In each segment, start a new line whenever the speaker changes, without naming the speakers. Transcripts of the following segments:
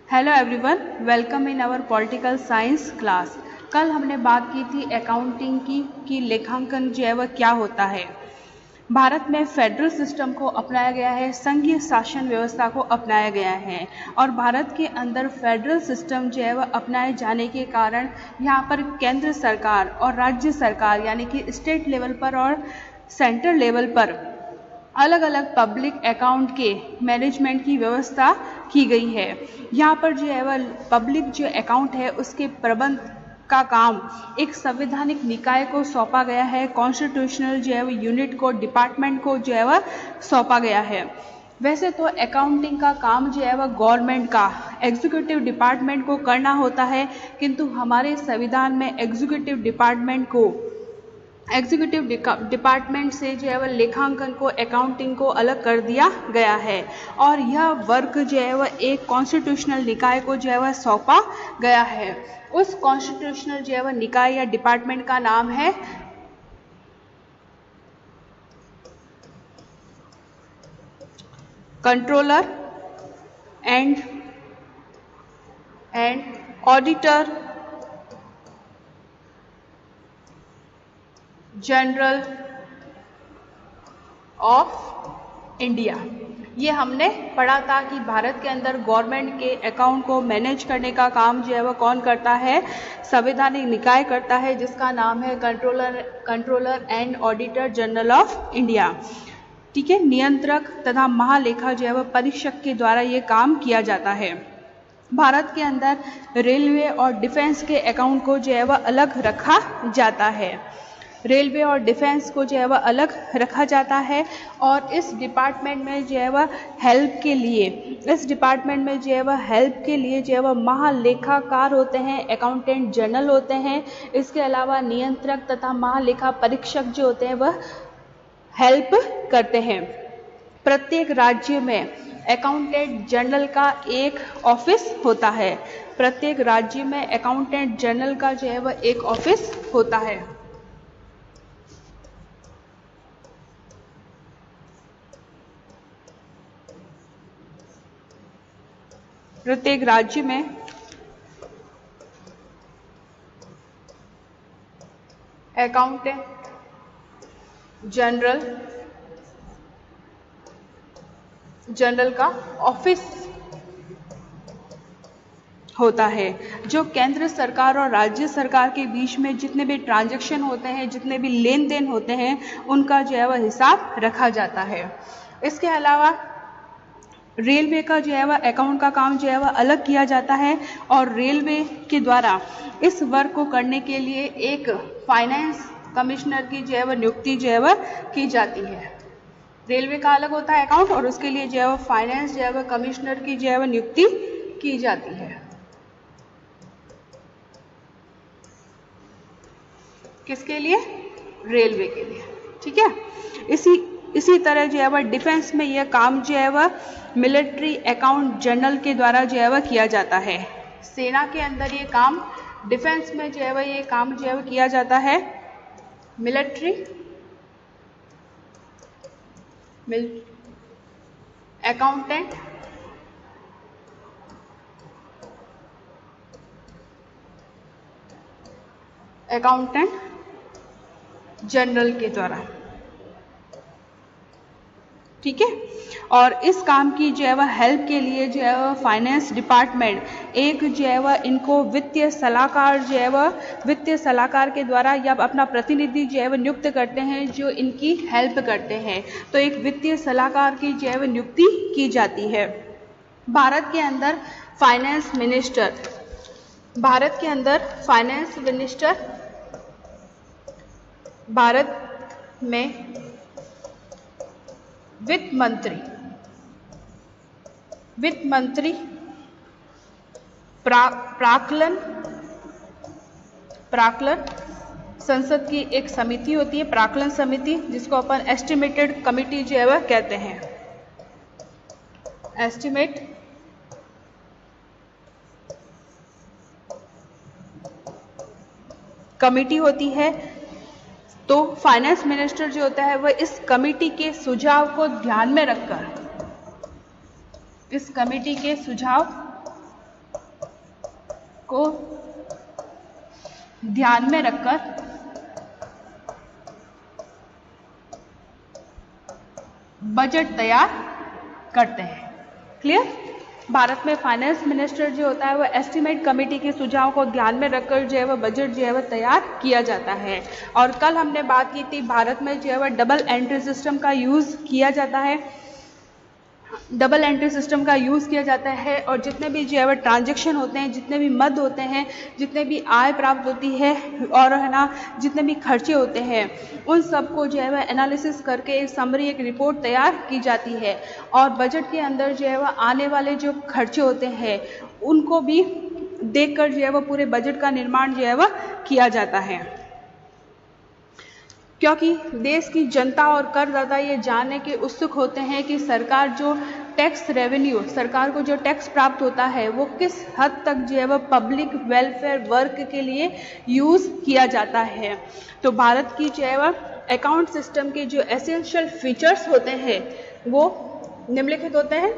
Hello everyone, welcome in our political science class. कल हमने बात की थी अकाउंटिंग की कि लेखांकन जो है वह क्या होता है। भारत में फेडरल सिस्टम को अपनाया गया है, संघीय शासन व्यवस्था को अपनाया गया है और भारत के अंदर फेडरल सिस्टम जो है वह अपनाए जाने के कारण यहाँ पर केंद्र सरकार और राज्य सरकार यानी कि स्टेट लेवल पर और सेंट्रल लेवल पर अलग अलग पब्लिक अकाउंट के मैनेजमेंट की व्यवस्था की गई है। यहाँ पर जो है वह पब्लिक जो अकाउंट है उसके प्रबंध का काम एक संवैधानिक निकाय को सौंपा गया है, कॉन्स्टिट्यूशनल जो है वह यूनिट को, डिपार्टमेंट को जो है वह सौंपा गया है। वैसे तो अकाउंटिंग का काम जो है वह गवर्नमेंट का एग्जीक्यूटिव डिपार्टमेंट को करना होता है, किंतु हमारे संविधान में एग्जीक्यूटिव डिपार्टमेंट से जो है वह लेखांकन को, अकाउंटिंग को अलग कर दिया गया है और यह वर्क जो है वह एक कॉन्स्टिट्यूशनल निकाय को जो है वह सौंपा गया है। उस कॉन्स्टिट्यूशनल जो है वह निकाय या डिपार्टमेंट का नाम है controller and auditor general of India. ये हमने पढ़ा था कि भारत के अंदर गवर्नमेंट के अकाउंट को मैनेज करने का काम जो है वह कौन करता है, संवैधानिक निकाय करता है, जिसका नाम है controller and auditor general of India. ठीक है, नियंत्रक तथा महालेखा जो है वह परीक्षक के द्वारा ये काम किया जाता है। भारत के अंदर रेलवे और डिफेंस के अकाउंट को जो है वह अलग रखा जाता है। रेलवे और डिफेंस को जो है वह अलग रखा जाता है और इस डिपार्टमेंट में जो है वह हेल्प के लिए जो है वह महालेखाकार होते हैं, अकाउंटेंट जनरल होते हैं। इसके अलावा नियंत्रक तथा महालेखा परीक्षक जो होते हैं वह हेल्प करते हैं। प्रत्येक राज्य में अकाउंटेंट जनरल का एक ऑफिस होता है। प्रत्येक राज्य में अकाउंटेंट जनरल का जो है वह एक ऑफिस होता है। प्रत्येक राज्य में अकाउंटेंट जनरल का ऑफिस होता है, जो केंद्र सरकार और राज्य सरकार के बीच में जितने भी ट्रांजैक्शन होते हैं, जितने भी लेन देन होते हैं, उनका जो है वह हिसाब रखा जाता है। इसके अलावा रेलवे का जो है वह अकाउंट का काम जो है वह अलग किया जाता है और रेलवे के द्वारा इस वर्क को करने के लिए एक फाइनेंस कमिश्नर की जो है वह नियुक्ति जो है वह की जाती है। रेलवे का अलग होता है अकाउंट और उसके लिए जो है वह फाइनेंस जो है वह कमिश्नर की जो है वह नियुक्ति की जाती है। किसके लिए? रेलवे के लिए। ठीक है, इसी तरह जो है वह डिफेंस में यह काम जो है वह मिलिट्री अकाउंट जनरल के द्वारा जो है वह किया जाता है। सेना के अंदर ये काम, डिफेंस में जो है वह ये काम जो है वह किया जाता है मिलिट्री अकाउंटेंट जनरल के द्वारा। ठीक है, और इस काम की जो है वह हेल्प के लिए जो है वह फाइनेंस डिपार्टमेंट एक जो है वह इनको वित्तीय सलाहकार के द्वारा या अपना प्रतिनिधि जो है वह नियुक्त करते हैं, जो इनकी हेल्प करते हैं। तो एक वित्तीय सलाहकार की जो है वह नियुक्ति की जाती है। भारत के अंदर फाइनेंस मिनिस्टर भारत में वित्त मंत्री प्राक्कलन संसद की एक समिति होती है, प्राक्कलन समिति, जिसको अपन एस्टिमेटेड कमिटी जो है वह कहते हैं। एस्टिमेट कमिटी होती है। तो फाइनेंस मिनिस्टर जो होता है वह इस कमेटी के सुझाव को ध्यान में रखकर को ध्यान में रखकर बजट तैयार करते हैं। क्लियर? भारत में फाइनेंस मिनिस्टर जो होता है वो एस्टीमेट कमेटी के सुझाव को ध्यान में रखकर जो है वह बजट जो है वह तैयार किया जाता है। और कल हमने बात की थी भारत में जो है वह डबल एंट्री सिस्टम का यूज़ किया जाता है। डबल एंट्री सिस्टम का यूज़ किया जाता है और जितने भी जो है वह ट्रांजेक्शन होते हैं, जितने भी मद होते हैं, जितने भी आय प्राप्त होती है और है ना जितने भी खर्चे होते हैं, उन सबको जो है वह एनालिसिस करके एक समरी, एक रिपोर्ट तैयार की जाती है। और बजट के अंदर जो है वह आने वाले जो खर्चे होते हैं उनको भी देखकर जो है वह पूरे बजट का निर्माण जो है वह किया जाता है। क्योंकि देश की जनता और करदाता ये जानने के उत्सुक होते हैं कि सरकार जो टैक्स रेवेन्यू, सरकार को जो टैक्स प्राप्त होता है वो किस हद तक जो है वह पब्लिक वेलफेयर वर्क के लिए यूज़ किया जाता है। तो भारत की जो है वह अकाउंट सिस्टम के जो एसेंशियल फीचर्स होते हैं वो निम्नलिखित होते हैं।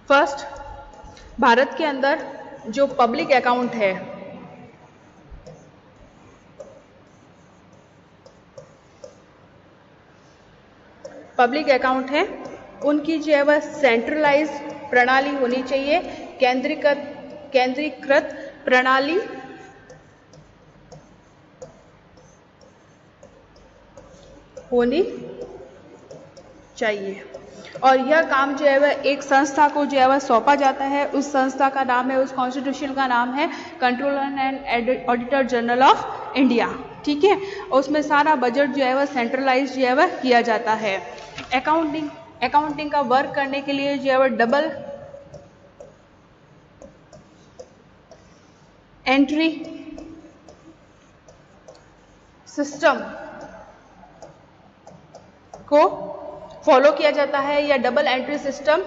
फर्स्ट, भारत के अंदर जो पब्लिक अकाउंट है, पब्लिक अकाउंट है उनकी जो है वह सेंट्रलाइज प्रणाली होनी चाहिए, केंद्रीकृत प्रणाली होनी चाहिए। और यह काम जो है वह एक संस्था को जो है वह सौंपा जाता है। उस संस्था का नाम है, उस कॉन्स्टिट्यूशन का नाम है controller and auditor general of India. ठीक है, उसमें सारा बजट जो है वह सेंट्रलाइज जो है वह किया जाता है। अकाउंटिंग का वर्क करने के लिए जो है वह डबल एंट्री सिस्टम को फॉलो किया जाता है या डबल एंट्री सिस्टम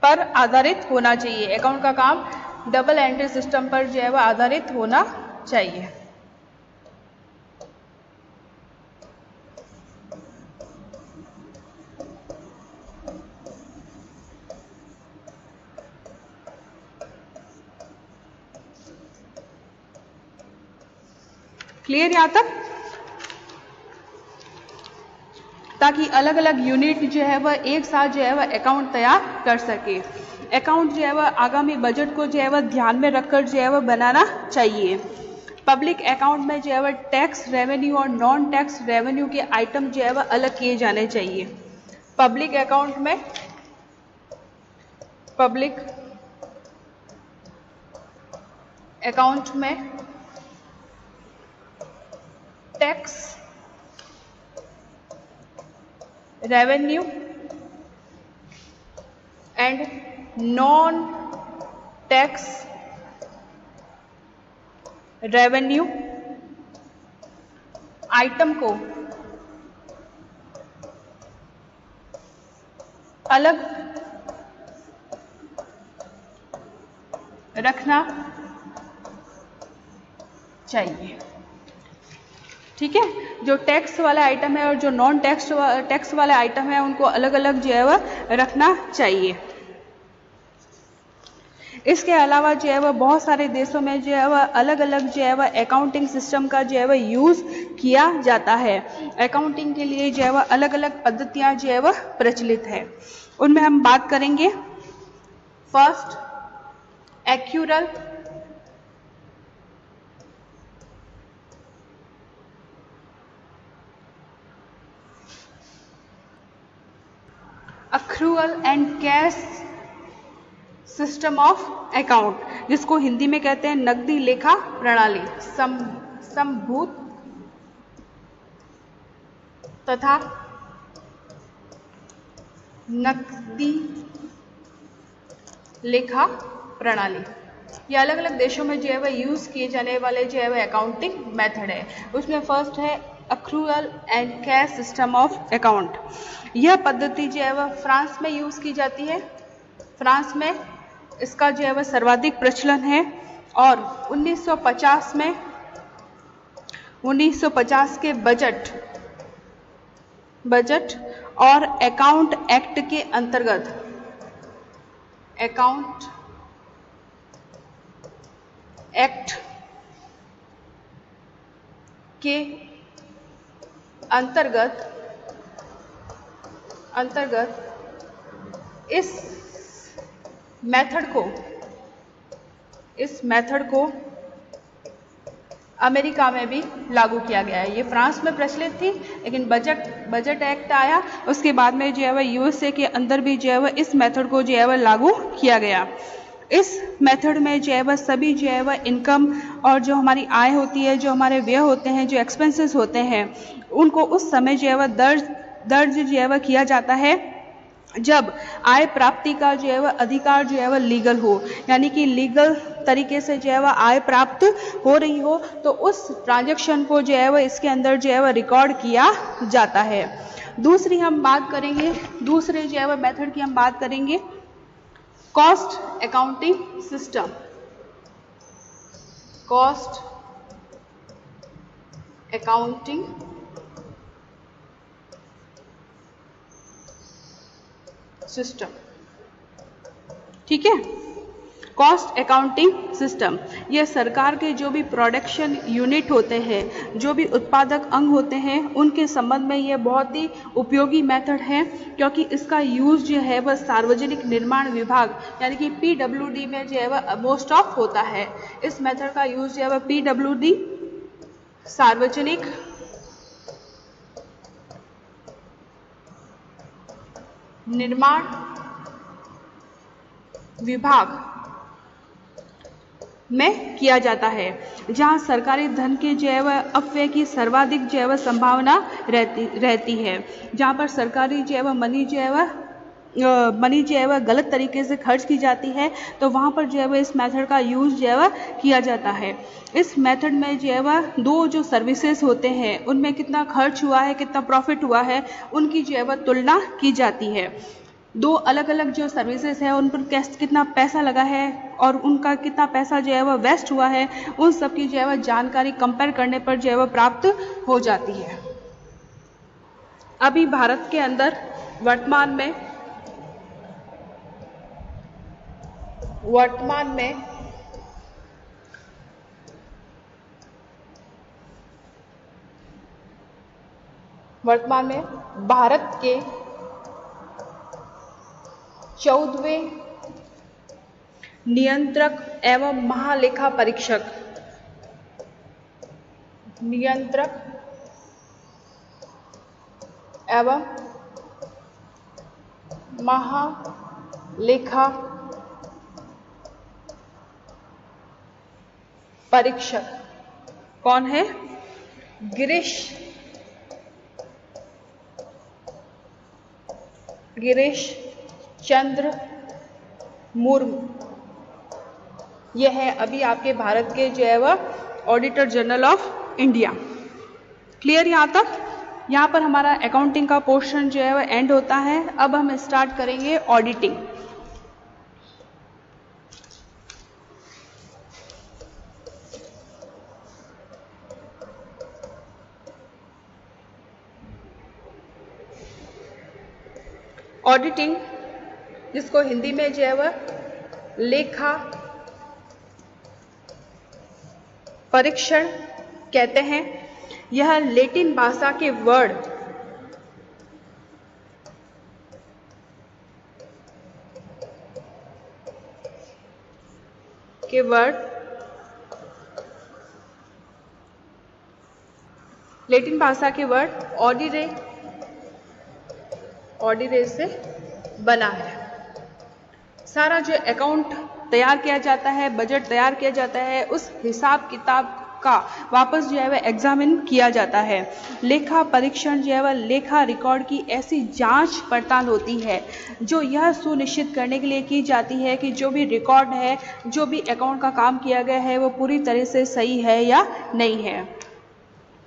पर आधारित होना चाहिए। अकाउंट का काम डबल एंट्री सिस्टम पर जो है वह आधारित होना चाहिए। क्लियर यहां तक? ताकि अलग अलग यूनिट जो है वह एक साथ जो है वह अकाउंट तैयार कर सके। अकाउंट जो है वह आगामी बजट को जो है वह ध्यान में रखकर जो है वह बनाना चाहिए। पब्लिक अकाउंट में जो है वह टैक्स रेवेन्यू और नॉन टैक्स रेवेन्यू के आइटम जो है वह अलग किए जाने चाहिए। पब्लिक अकाउंट में tax revenue and non tax revenue item को अलग रखना चाहिए। ठीक है, जो टैक्स वाला आइटम है और जो नॉन टैक्स वाले आइटम है उनको अलग अलग जो है वह रखना चाहिए। इसके अलावा जो है वह बहुत सारे देशों में जो है वह अलग अलग जो है वह अकाउंटिंग सिस्टम का जो है वह यूज़ किया जाता है। अकाउंटिंग के लिए जो है वह अलग अलग पद्धतियाँ जो है वह प्रचलित है। उनमें हम बात करेंगे। First, accrual accrual and cash system of account, जिसको हिंदी में कहते हैं नकदी लेखा प्रणाली, संभूत तथा नकदी लेखा प्रणाली। ये अलग अलग देशों में जो है वह यूज़ किए जाने वाले जो है वह अकाउंटिंग मेथड है। उसमें फर्स्ट है accrual and cash system of account. यह पद्धति जो है वह फ्रांस में यूज़ की जाती है। फ्रांस में इसका जो है वह सर्वाधिक प्रचलन है और 1950 के बजट बजट और अकाउंट एक्ट के अंतर्गत, अकाउंट एक्ट के अंतर्गत इस मेथड को अमेरिका में भी लागू किया गया है। ये फ्रांस में प्रचलित थी, लेकिन बजट एक्ट आया, उसके बाद में जो है वह यूएसए के अंदर भी जो है वह इस मेथड को जो है वह लागू किया गया। इस मेथड में जो है वह सभी जो है वह इनकम और जो हमारी आय होती है, जो हमारे व्यय होते हैं, जो एक्सपेंसेस होते हैं, उनको उस समय जो है वह दर्ज जो है वह किया जाता है जब आय प्राप्ति का जो है वह अधिकार जो है वह लीगल हो, यानी कि लीगल तरीके से जो है वह आय प्राप्त हो रही हो, तो उस ट्रांजैक्शन को जो है वह इसके अंदर जो है वह रिकॉर्ड किया जाता है। दूसरी हम बात करेंगे, दूसरे जो है वह मेथड की हम बात करेंगे, cost accounting system. Cost accounting system, ठीक है। कॉस्ट अकाउंटिंग सिस्टम, यह सरकार के जो भी प्रोडक्शन यूनिट होते हैं, जो भी उत्पादक अंग होते हैं, उनके संबंध में यह बहुत ही उपयोगी मेथड है, क्योंकि इसका यूज जो है वह सार्वजनिक निर्माण विभाग यानी कि पीडब्ल्यूडी में जो है वह मोस्ट ऑफ होता है। इस मेथड का यूज जो है वह पीडब्ल्यूडी सार्वजनिक निर्माण विभाग में किया जाता है, जहां सरकारी धन के जो है वह अपव्यय की सर्वाधिक जो है वह संभावना रहती है, जहां पर सरकारी जो है वह मनी जो है वह गलत तरीके से खर्च की जाती है, तो वहां पर जो है वह इस मेथड का यूज जो है वह किया जाता है। इस मेथड में जो है वह दो जो सर्विसेज होते हैं, उनमें कितना खर्च हुआ है, कितना प्रॉफिट हुआ है, उनकी जो है वह तुलना की जाती है। दो अलग अलग जो सर्विसेज है, उन पर कितना पैसा लगा है और उनका कितना पैसा जो है वह वेस्ट हुआ है, उन सब की जो है वह जानकारी कंपेयर करने पर जो है वह प्राप्त हो जाती है। अभी भारत के अंदर वर्तमान में भारत के 14वें नियंत्रक एवं महालेखा परीक्षक, महालेखा परीक्षक कौन है? गिरीश चंद्र मुर्मू, यह है अभी आपके भारत के जो है वह auditor general of India. Clear यहाँ तक? यहाँ पर हमारा अकाउंटिंग का पोर्शन जो है वह एंड होता है। अब हम स्टार्ट करेंगे ऑडिटिंग। ऑडिटिंग, जिसको हिंदी में जो है वह लेखा परीक्षण कहते हैं, यह लैटिन भाषा के वर्ड ऑडिरे से बना है। सारा जो अकाउंट तैयार किया जाता है, बजट तैयार किया जाता है, उस हिसाब किताब का वापस जो है वह एग्जामिन किया जाता है। लेखा परीक्षण जो है वह लेखा रिकॉर्ड की ऐसी जांच पड़ताल होती है जो यह सुनिश्चित करने के लिए की जाती है कि जो भी रिकॉर्ड है, जो भी अकाउंट का काम किया गया है, वो पूरी तरह से सही है या नहीं है।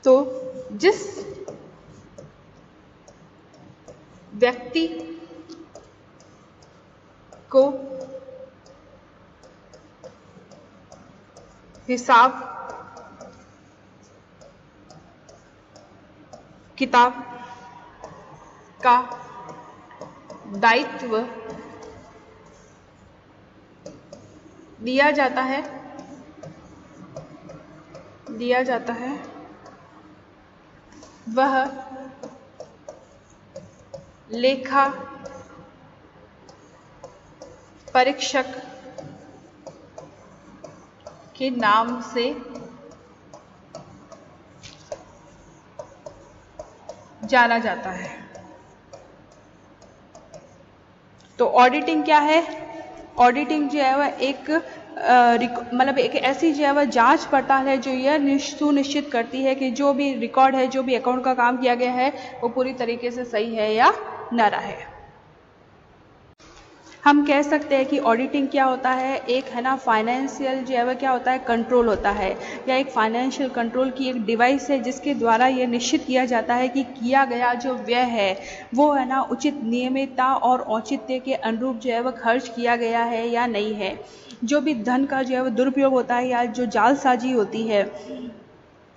तो जिस व्यक्ति को हिसाब किताब का दायित्व दिया जाता है वह लेखा परीक्षक के नाम से जाना जाता है। तो ऑडिटिंग क्या है? ऑडिटिंग जो है वह एक मतलब एक ऐसी जो है वह जांच पड़ताल है जो यह सुनिश्चित करती है कि जो भी रिकॉर्ड है, जो भी अकाउंट का काम किया गया है, वो पूरी तरीके से सही है या न रहे। हम कह सकते हैं कि ऑडिटिंग क्या होता है, एक है ना फाइनेंशियल जो है वह क्या होता है, कंट्रोल होता है, या एक फाइनेंशियल कंट्रोल की एक डिवाइस है जिसके द्वारा यह निश्चित किया जाता है कि किया गया जो व्यय है वो है ना उचित नियमितता और औचित्य के अनुरूप जो है वह खर्च किया गया है या नहीं है। जो भी धन का जो है वह दुरुपयोग होता है या जो जालसाजी होती है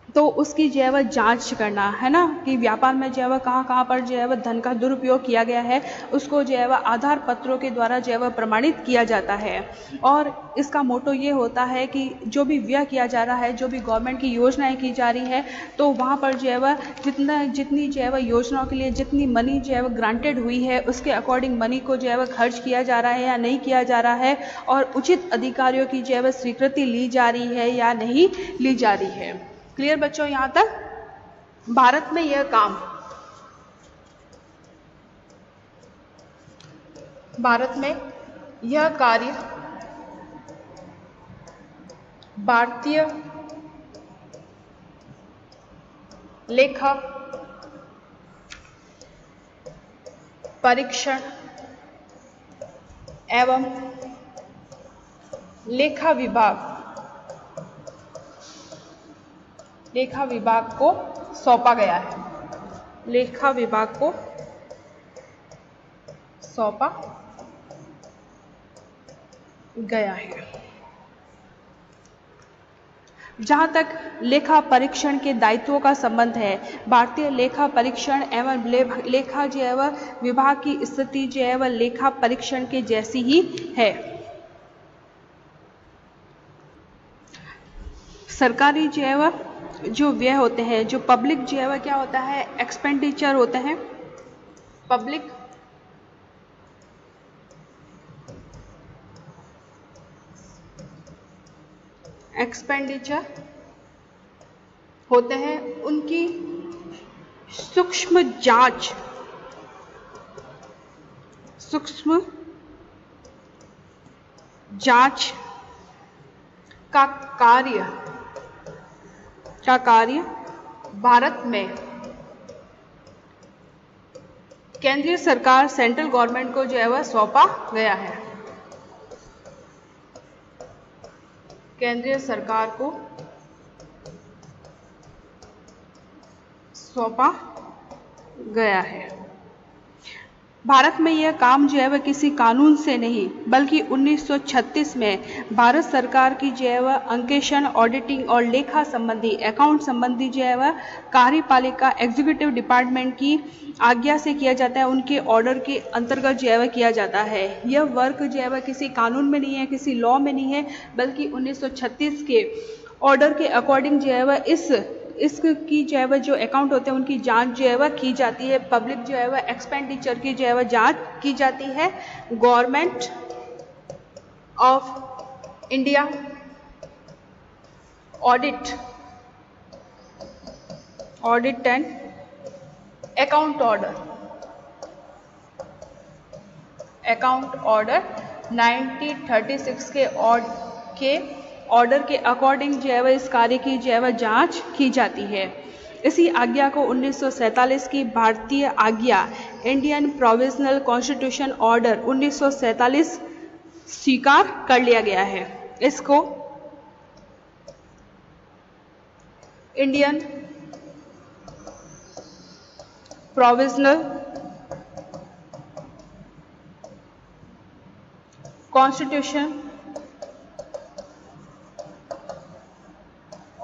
तो उसकी जो है वह जांच करना है ना, कि व्यापार में जो है वह कहाँ पर जो है वह धन का दुरुपयोग किया गया है, उसको जो है वह आधार पत्रों के द्वारा जो है वह प्रमाणित किया जाता है। और इसका मोटो ये होता है कि जो भी व्यय किया जा रहा है, जो भी गवर्नमेंट की योजनाएं की जा रही है, तो वहाँ पर जो है वह जितनी जो है वह योजनाओं के लिए जितनी मनी जो है वह ग्रांटेड हुई है उसके अकॉर्डिंग मनी को जो है वह खर्च किया जा रहा है या नहीं किया जा रहा है, और उचित अधिकारियों की जो है वह स्वीकृति ली जा रही है या नहीं ली जा रही है। क्लियर बच्चों यहां तक? भारत में यह कार्य भारतीय लेखा परीक्षण एवं लेखा विभाग को सौंपा गया है। लेखा विभाग को सौंपा गया है। जहां तक लेखा परीक्षण के दायित्वों का संबंध है, भारतीय लेखा परीक्षण एवं लेखा जो है वह विभाग की स्थिति जो है वह लेखा परीक्षण के जैसी ही है। सरकारी जो है वह जो व्यय होते हैं, जो पब्लिक जो है वह क्या होता है, एक्सपेंडिचर होते हैं। पब्लिक एक्सपेंडिचर होते हैं, उनकी सूक्ष्म जांच का कार्य भारत में केंद्रीय सरकार, सेंट्रल गवर्नमेंट को जो है वह सौंपा गया है। केंद्रीय सरकार को सौंपा गया है। भारत में यह काम जो है वह किसी कानून से नहीं बल्कि 1936 में भारत सरकार की जो है वह अंकेक्षण, ऑडिटिंग और लेखा संबंधी, अकाउंट संबंधी जो है वह कार्यपालिका एग्जीक्यूटिव डिपार्टमेंट की आज्ञा से किया जाता है, उनके ऑर्डर के अंतर्गत जो है वह किया जाता है। यह वर्क जो है वह किसी कानून में नहीं है, किसी लॉ में नहीं है, बल्कि 1936 के ऑर्डर के अकॉर्डिंग जो है वह इसकी जो है वह जो अकाउंट होते हैं उनकी जांच जो है वह की जाती है। पब्लिक जो है वह एक्सपेंडिचर की जो है वह जांच की जाती है। Government of India audit and account order 1936 के ऑर्डर के अकॉर्डिंग जो है वह इस कार्य की जो है वह जांच की जाती है। इसी आज्ञा को 1947 की भारतीय आज्ञा, इंडियन प्रोविजनल कॉन्स्टिट्यूशन ऑर्डर 1947 स्वीकार कर लिया गया है। इसको इंडियन प्रोविजनल कॉन्स्टिट्यूशन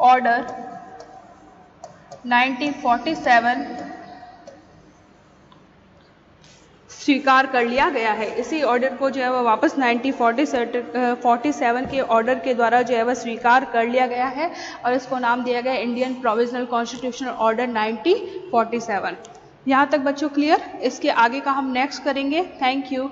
ऑर्डर 1947 स्वीकार कर लिया गया है। इसी ऑर्डर को जो है वह वापस 1947 के ऑर्डर के द्वारा जो है वह स्वीकार कर लिया गया है और इसको नाम दिया गया इंडियन प्रोविजनल कॉन्स्टिट्यूशनल ऑर्डर 1947। यहाँ तक बच्चों क्लियर? इसके आगे का हम नेक्स्ट करेंगे। Thank you.